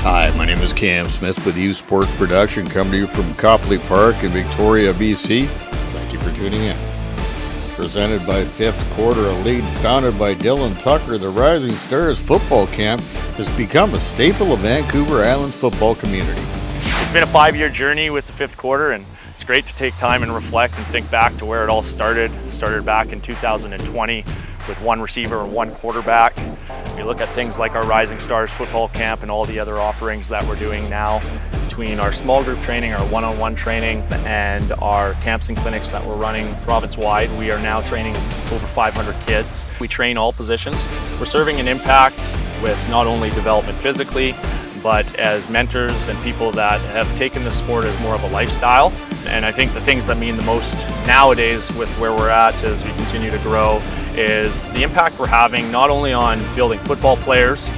Hi, my name is Cam Smith with U Sports Production, coming to you from Copley Park in Victoria, BC. Thank you for tuning in. Presented by Fifth Quarter Elite, founded by Dylan Tucker, the Rising Stars football camp has become a staple of Vancouver Island's football community. It's been a 5-year journey with the Fifth Quarter, and it's great to take time and reflect and think back to where it all started. It started back in 2020 with one receiver and one quarterback. We look at things like our Rising Stars football camp and all the other offerings that we're doing now. Between our small group training, our one-on-one training, and our camps and clinics that we're running province-wide, we are now training over 500 kids. We train all positions. We're serving an impact with not only development physically, but as mentors and people that have taken the sport as more of a lifestyle. And I think the things that mean the most nowadays with where we're at as we continue to grow is the impact we're having not only on building football players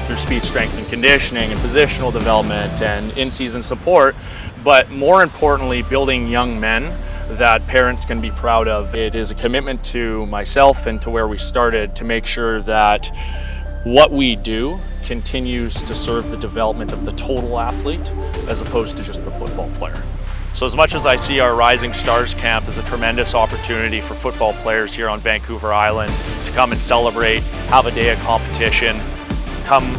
through speed, strength and conditioning and positional development and in-season support, but more importantly, building young men that parents can be proud of. It is a commitment to myself and to where we started to make sure that what we do continues to serve the development of the total athlete as opposed to just the football player. So as much as I see our Rising Stars camp as a tremendous opportunity for football players here on Vancouver Island to come and celebrate, have a day of competition, come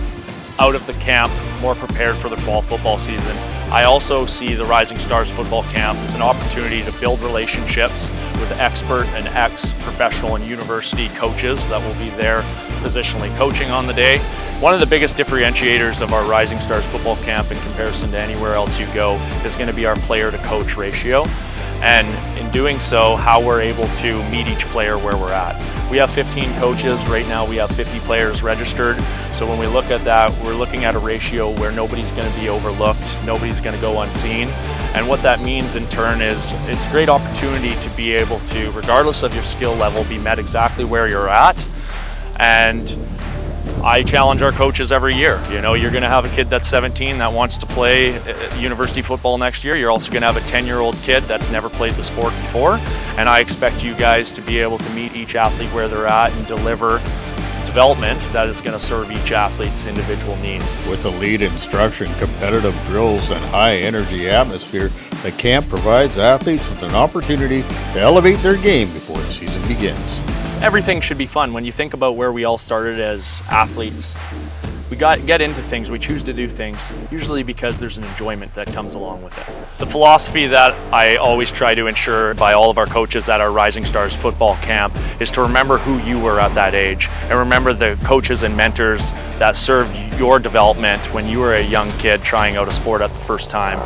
out of the camp more prepared for the fall football season, I also see the Rising Stars football camp as an opportunity to build relationships with expert and ex-professional and university coaches that will be there positionally coaching on the day. One of the biggest differentiators of our Rising Stars football camp in comparison to anywhere else you go is going to be our player to coach ratio. And in doing so, how we're able to meet each player where we're at. We have 15 coaches. Right now we have 50 players registered. So when we look at that, we're looking at a ratio where nobody's going to be overlooked, nobody's going to go unseen. And what that means in turn is it's a great opportunity to be able to, regardless of your skill level, be met exactly where you're at. And I challenge our coaches every year. You know, you're going to have a kid that's 17 that wants to play university football next year. You're also going to have a 10-year-old kid that's never played the sport before. And I expect you guys to be able to meet each athlete where they're at and deliver development that is going to serve each athlete's individual needs. With elite instruction, competitive drills, and high-energy atmosphere, the camp provides athletes with an opportunity to elevate their game before the season begins. Everything should be fun. When you think about where we all started as athletes, we get into things, we choose to do things, usually because there's an enjoyment that comes along with it. The philosophy that I always try to ensure by all of our coaches at our Rising Stars football camp is to remember who you were at that age and remember the coaches and mentors that served your development when you were a young kid trying out a sport at the first time.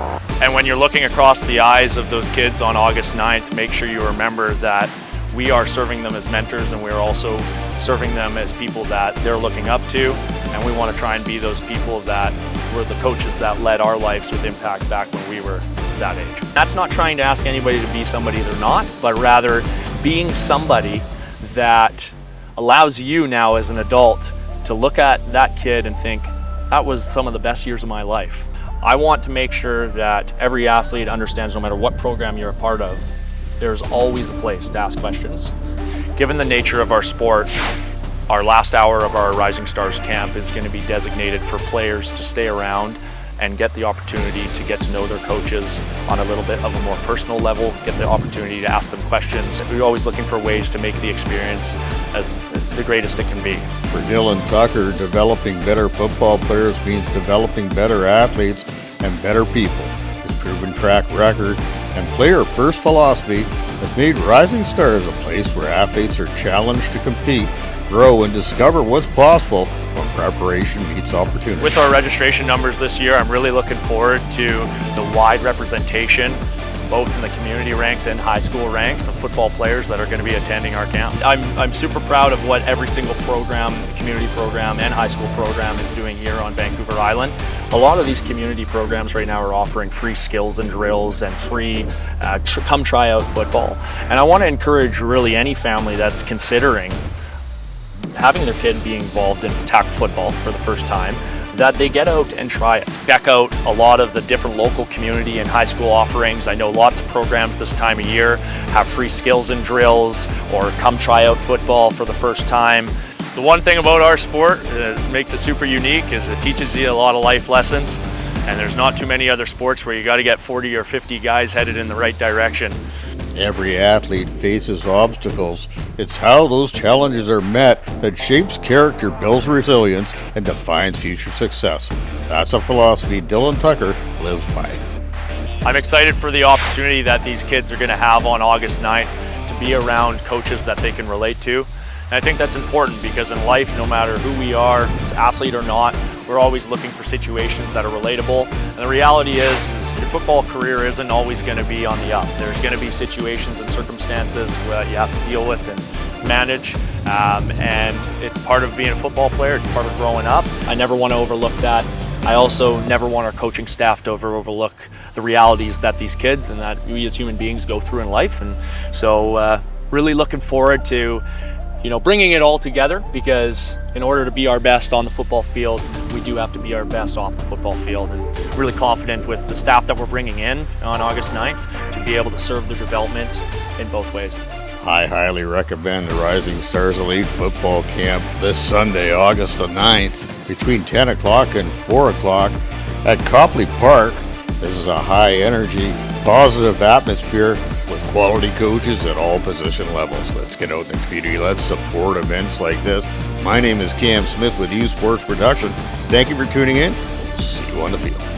And when you're looking across the eyes of those kids on August 9th, make sure you remember that we are serving them as mentors and we're also serving them as people that they're looking up to, and we want to try and be those people that were the coaches that led our lives with impact back when we were that age. That's not trying to ask anybody to be somebody they're not, but rather being somebody that allows you now as an adult to look at that kid and think, that was some of the best years of my life. I want to make sure that every athlete understands no matter what program you're a part of, there's always a place to ask questions. Given the nature of our sport, our last hour of our Rising Stars camp is going to be designated for players to stay around and get the opportunity to get to know their coaches on a little bit of a more personal level, get the opportunity to ask them questions. We're always looking for ways to make the experience as the greatest it can be. For Dylan Tucker, developing better football players means developing better athletes and better people. His proven track record and player-first philosophy has made Rising Stars a place where athletes are challenged to compete, grow, and discover what's possible when preparation meets opportunity. With our registration numbers this year, I'm really looking forward to the wide representation, both in the community ranks and high school ranks, of football players that are going to be attending our camp. I'm super proud of what every single program, community program and high school program is doing here on Vancouver Island. A lot of these community programs right now are offering free skills and drills and free come try out football. And I want to encourage really any family that's considering having their kid be involved in tackle football for the first time, that they get out and try it. Check out a lot of the different local community and high school offerings. I know lots of programs this time of year have free skills and drills or come try out football for the first time. The one thing about our sport that makes it super unique is it teaches you a lot of life lessons, and there's not too many other sports where you got to get 40 or 50 guys headed in the right direction. Every athlete faces obstacles. It's how those challenges are met that shapes character, builds resilience, and defines future success. That's a philosophy Dylan Tucker lives by. I'm excited for the opportunity that these kids are going to have on August 9th to be around coaches that they can relate to. And I think that's important because in life, no matter who we are, as athlete or not, we're always looking for situations that are relatable. And the reality is your football career isn't always going to be on the up. There's going to be situations and circumstances that you have to deal with and manage. And it's part of being a football player. It's part of growing up. I never want to overlook that. I also never want our coaching staff to overlook the realities that these kids and that we as human beings go through in life. And so really looking forward to bringing it all together, because in order to be our best on the football field, we do have to be our best off the football field, and really confident with the staff that we're bringing in on August 9th to be able to serve their development in both ways. I highly recommend the Rising Stars Elite Football Camp this Sunday, August the 9th, between 10 o'clock and 4 o'clock at Copley Park. This is a high-energy, positive atmosphere with quality coaches at all position levels. Let's get out in the community. Let's support events like this. My name is Cam Smith with U Sports Production. Thank you for tuning in. See you on the field.